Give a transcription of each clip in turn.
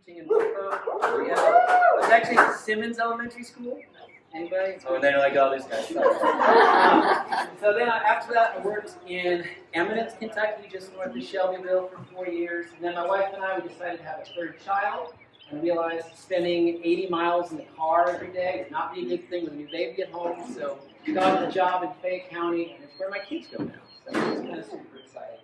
teaching in Buffalo. I was actually at Simmons Elementary School. Anybody? Oh, and then like all these guys. So then after that, I worked in Eminence, Kentucky, just north of Shelbyville for 4 years. And then my wife and I, we decided to have a third child. And realized spending 80 miles in the car every day would not be a good thing with a new baby at home. So got a job in Fayette County, and it's where my kids go now. So it's kind of super exciting.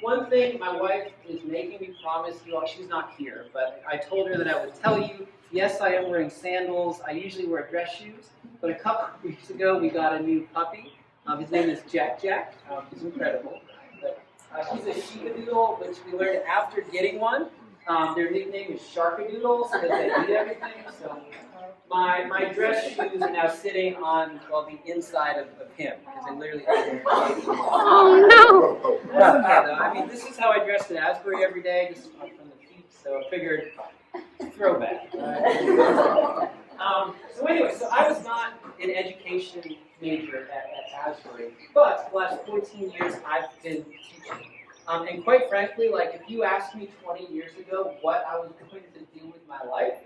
One thing my wife is making me promise you all, she's not here, but I told her that I would tell you, yes, I am wearing sandals. I usually wear dress shoes, but a couple of weeks ago we got a new puppy. His name is Jack. He's incredible. But, he's a sheepadoodle, which we learned after getting one. Their nickname is Sharkadoodle, so that they eat everything. So my dress shoes are now sitting on, well, the inside of him, because they literally ate Oh no! I mean, this is how I dressed at Asbury every day, just from the feet, so I figured, throwback. So anyway, so I was not an education major at Asbury, but the last 14 years I've been teaching. And quite frankly, like if you asked me 20 years ago what I was going to do with my life,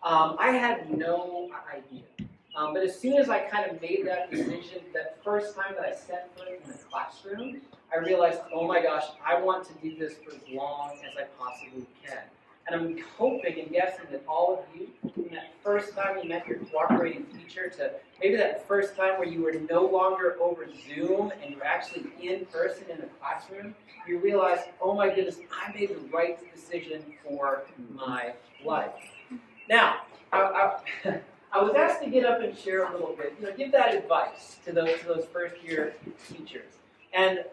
I had no idea. But as soon as I kind of made that decision, that first time that I set foot in the classroom, I realized, oh my gosh, I want to do this for as long as I possibly can. And I'm hoping and guessing that all of you, from that first time you met your cooperating teacher to maybe that first time where you were no longer over Zoom and you're actually in person in a classroom, you realize, oh my goodness, I made the right decision for my life. Now, I was asked to get up and share a little bit, give that advice to those first-year teachers. And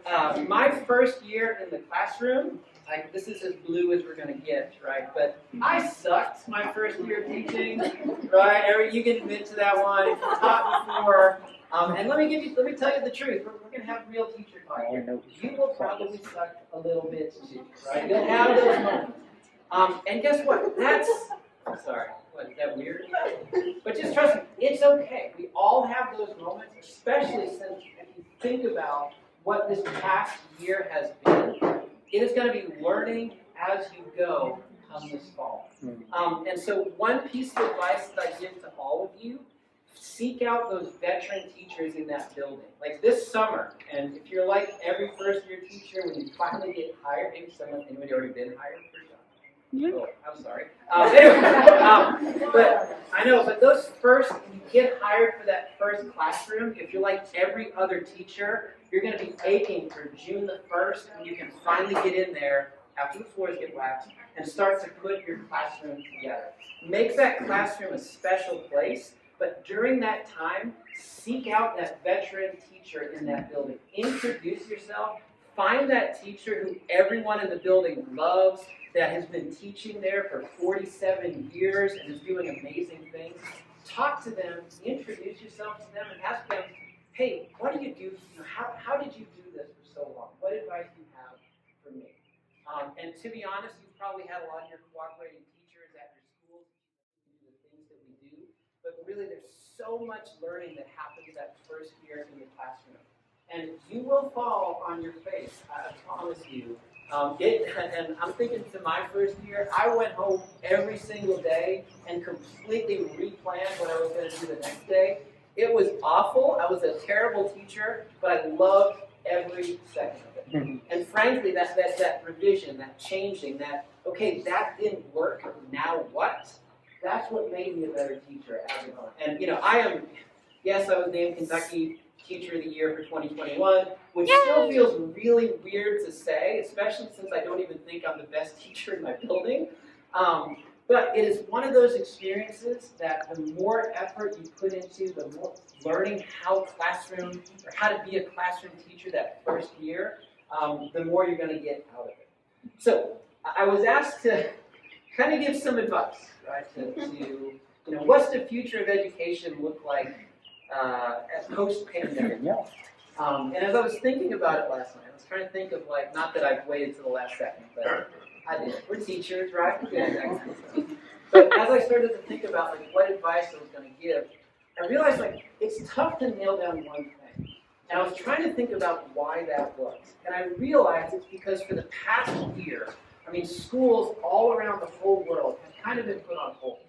my first year in the classroom, like this is as blue as we're going to get, right? But I sucked my first year of teaching, right? You can admit to that one. If you taught before, and let me tell you the truth. We're going to have real teacher talk here. You will probably suck a little bit too, right? You'll have those moments. And guess what? I'm sorry. What, is that weird? But just trust me, it's okay. We all have those moments, especially since if you think about what this past year has been, it is going to be learning as you go come this fall. And so one piece of advice that I give to all of you, seek out those veteran teachers in that building. Like this summer, and if you're like every first-year teacher, when you finally get hired, maybe anybody already been hired for a job? Yeah. Oh, I'm sorry. Anyway, but I know, but those first, when you get hired for that first classroom, if you're like every other teacher, you're going to be aching for June the 1st when you can finally get in there after the floors get waxed and start to put your classroom together. Make that classroom a special place, but during that time, seek out that veteran teacher in that building. Introduce yourself. Find that teacher who everyone in the building loves, that has been teaching there for 47 years and is doing amazing things. Talk to them, introduce yourself to them, and ask them, hey, what do you do? How did you do this for so long? What advice do you have for me? And to be honest, you've probably had a lot of your cooperating teachers at your schools do the things that we do, but really there's so much learning that happens that first year in the classroom. And you will fall on your face, I promise you. And I'm thinking to my first year, I went home every single day and completely replanned what I was going to do the next day. It was awful. I was a terrible teacher, but I loved every second of it. And frankly, that revision, that changing, that that didn't work. Now what? That's what made me a better teacher as it went. And I was named Kentucky Teacher of the Year for 2021, which still feels really weird to say, especially since I don't even think I'm the best teacher in my building. But it is one of those experiences that the more effort you put into, the more learning how to be a classroom teacher that first year, the more you're going to get out of it. So I was asked to kind of give some advice, right? To what's the future of education look like as post-pandemic? And as I was thinking about it last night, I was trying to think of not that I've waited to the last second, but I did. We're teachers, right? But as I started to think about what advice I was going to give, I realized it's tough to nail down one thing. And I was trying to think about why that was. And I realized it's because for the past year, I mean, schools all around the whole world have kind of been put on hold.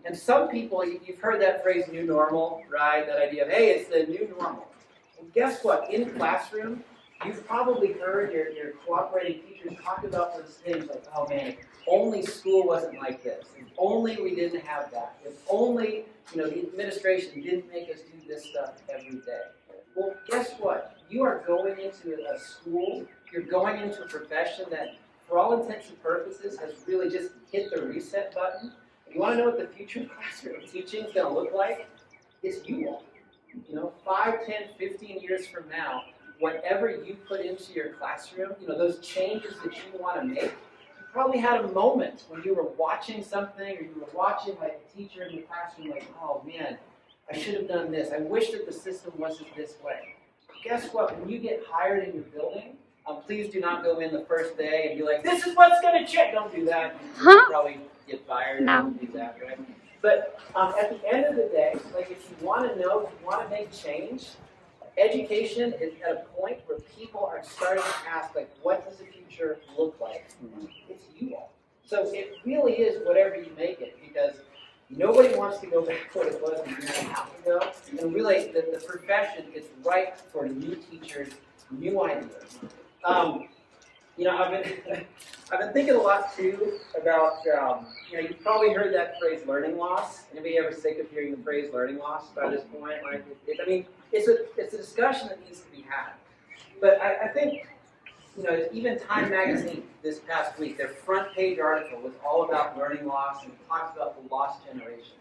And some people, you've heard that phrase, new normal, right? That idea of, hey, it's the new normal. Well, guess what? In classroom, you've probably heard your cooperating teachers talk about those things like, oh man, if only school wasn't like this. If only we didn't have that. If only, the administration didn't make us do this stuff every day. Well, guess what? You are going into a school, you're going into a profession that, for all intents and purposes, has really just hit the reset button. You want to know what the future of classroom teaching is going to look like? It's you all. 5, 10, 15 years from now, whatever you put into your classroom, those changes that you want to make, you probably had a moment when you were watching something or you were watching like a teacher in the classroom like, oh man, I should have done this. I wish that the system wasn't this way. Guess what? When you get hired in your building, please do not go in the first day and be like, this is what's going to change. Don't do that. You'll probably get fired. No. Don't do that, right? But at the end of the day, like if you want to know, if you want to make change, education is at a point where people are starting to ask, like, what does the future look like? It's you all. So it really is whatever you make it, because nobody wants to go back to what it was a year and a half ago. And really, the profession is ripe for new teachers, new ideas. I've been thinking a lot too about, you've probably heard that phrase "learning loss." Anybody ever sick of hearing the phrase "learning loss" by this point? Like, it's a discussion that needs to be had. But I think, even Time Magazine this past week, their front page article was all about learning loss and it talks about the lost generation.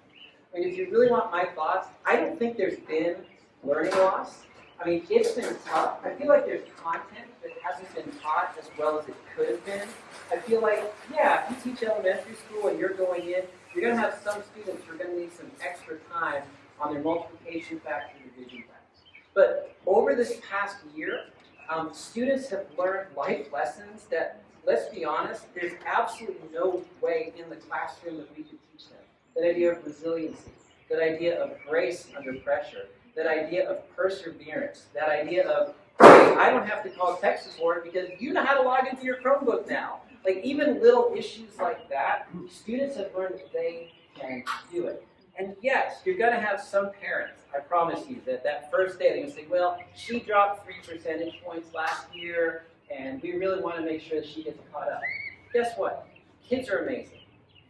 I mean, if you really want my thoughts, I don't think there's been learning loss. I mean, it's been tough. I feel like there's content that hasn't been taught as well as it could have been. I feel like, yeah, if you teach elementary school and you're going in, you're going to have some students who are going to need some extra time on their multiplication factor and division factor. But over this past year, students have learned life lessons that, let's be honest, there's absolutely no way in the classroom that we could teach them. That idea of resiliency, that idea of grace under pressure, that idea of perseverance, that idea of, hey, I don't have to call tech support because you know how to log into your Chromebook now. Like even little issues like that, students have learned that they can do it. And yes, you're going to have some parents, I promise you, that first day they're going to say, well, she dropped 3 percentage points last year, and we really want to make sure that she gets caught up. Guess what? Kids are amazing.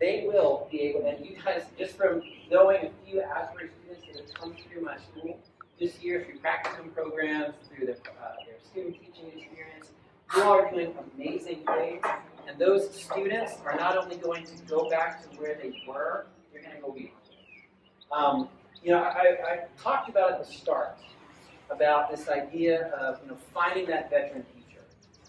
They will be able, and you guys, just from knowing a few Asbury students that have come through my school this year, through practicum programs, through their student teaching experience, you all are doing amazing things. And those students are not only going to go back to where they were, they're going to go beyond. I talked about at the start about this idea of finding that veteran teacher.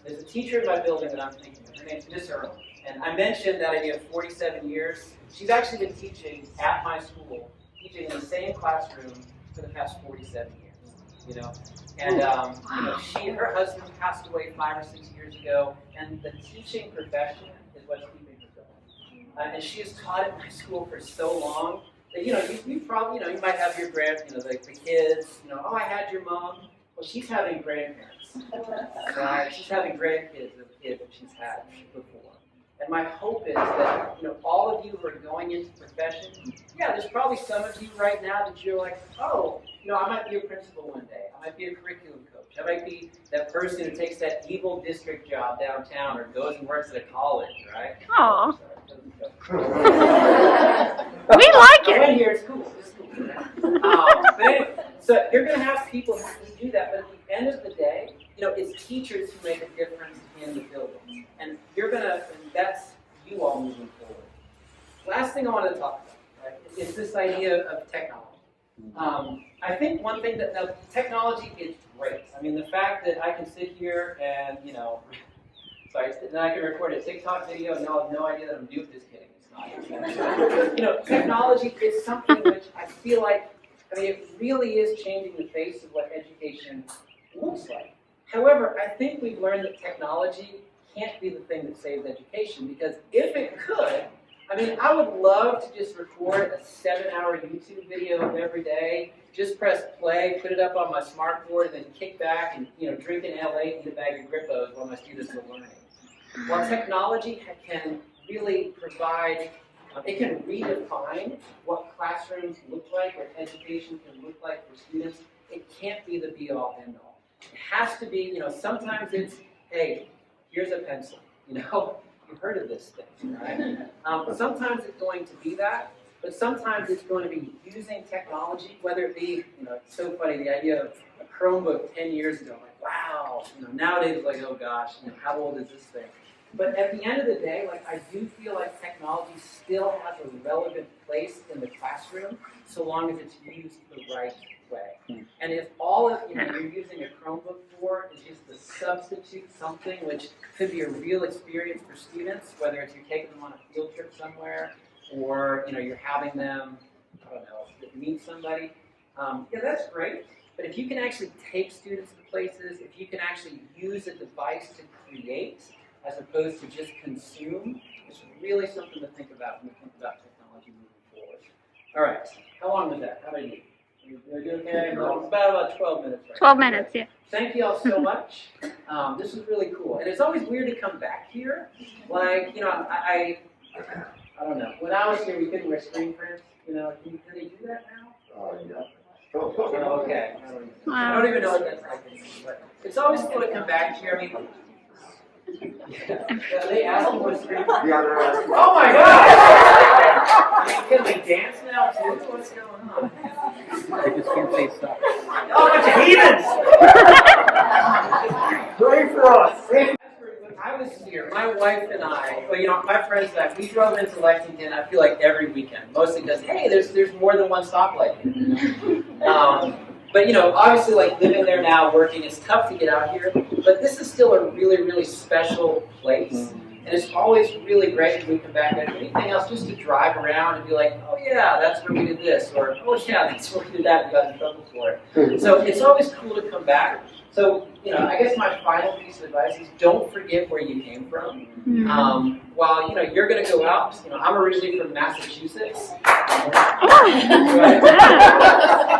There's a teacher in my building that I'm thinking of. Her name's Miss Earl. And I mentioned that idea of 47 years. She's actually been teaching at my school, teaching in the same classroom for the past 47 years. And her husband passed away 5 or 6 years ago, and the teaching profession is what's keeping her going. And she has taught at my school for so long that you probably you might have your the kids. Oh, I had your mom. Well, she's having grandparents. Right? She's having grandkids of kids that she's had before. And my hope is that all of you who are going into profession, there's probably some of you right now that you're like, oh, I might be a principal one day. I might be a curriculum coach. I might be that person who takes that evil district job downtown or goes and works at a college, right? Aw. We like it. Right here, it's cool. It's cool. But anyway, so you're going to have people who do that, but at the end of the day, it's teachers who make a difference in the building. And that's you all moving forward. Last thing I want to talk about, right, is this idea of technology. I think one thing that technology is great. I mean, the fact that I can sit here and, then I can record a TikTok video and y'all have no idea that I'm doing. Just kidding. It's not. Technology is something which I feel like, it really is changing the face of what education looks like. However, I think we've learned that technology can't be the thing that saves education, because if it could, I would love to just record a 7-hour YouTube video every day, just press play, put it up on my smart board, and then kick back and drink in LA, eat a bag of Grippos while my students are learning. while technology can really provide, it can redefine what classrooms look like, what education can look like for students, it can't be the be-all, end-all. It has to be, sometimes it's, hey, here's a pencil, you've heard of this thing, right? Sometimes it's going to be that, but sometimes it's going to be using technology, whether it be, it's so funny, the idea of a Chromebook 10 years ago, like, wow, nowadays it's like, oh gosh, how old is this thing? But at the end of the day, I do feel like technology still has a relevant place in the classroom, so long as it's used the right way. And if all of you're using a Chromebook for is just to substitute something which could be a real experience for students, whether it's you're taking them on a field trip somewhere, or you're having them, I don't know, meet somebody, that's great. But if you can actually take students to places, if you can actually use a device to create, as opposed to just consume, it's really something to think about when we think about technology moving forward. All right, how long was that? How did you? You okay? It's about 12 minutes. Right 12 minutes, yeah. Thank you all so much. This was really cool. And it's always weird to come back here. I don't know. When I was here, we couldn't wear screen prints. Can they do that now? Yeah. Oh, okay. I Wow. don't even know what that's like anymore. But it's always cool to come back here. I mean, yeah, they asked me what screen print. Yeah, they're asking. Oh my God! Can they dance now too? What's going on? They just can't say stop. Oh, bunch of heathens! Pray for us. When I was here, my wife and I, my friends and I, we drove into Lexington, I feel like every weekend. Mostly because, hey, there's more than one stoplight here. But obviously living there now, working, it's tough to get out here. But this is still a really, really special place. And it's always really great when we come back and anything else just to drive around and be like, oh yeah, that's where we did this, or oh yeah, that's where we did that, we got in trouble for it. So it's always cool to come back. So, I guess my final piece of advice is don't forget where you came from. While, you're going to go out, I'm originally from Massachusetts. Right?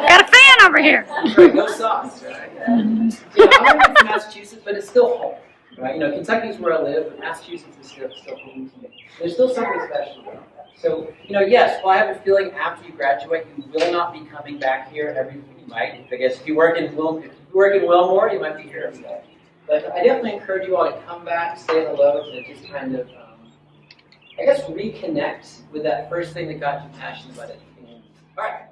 Got a fan over here. Right, go Sox, right? I'm originally from Massachusetts, but it's still home. Right? Kentucky's where I live, but Massachusetts is still home to me. There's still something special about that. So, yes, well, I have a feeling after you graduate, you will not be coming back here every week. You might. I guess if you work in Wilmore, you might be here every day. But I definitely encourage you all to come back, say hello, to just kind of, reconnect with that first thing that got you passionate about education. All right.